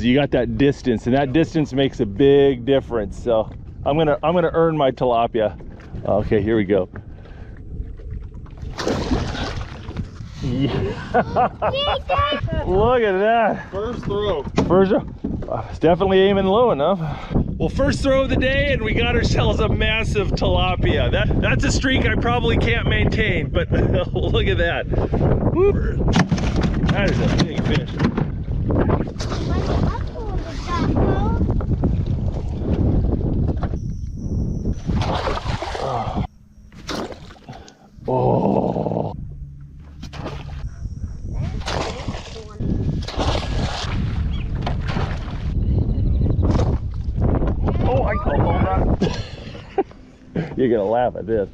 You got that distance, and that distance makes a big difference. So I'm gonna earn my tilapia. Okay, here we go. Yeah. Look at that. First throw. First throw. It's definitely aiming low enough. Well, first throw of the day, and we got ourselves a massive tilapia. That's a streak I probably can't maintain, but look at that. Woo. That is a big fish. Oh. Oh, I caught all that. You're gonna laugh at this.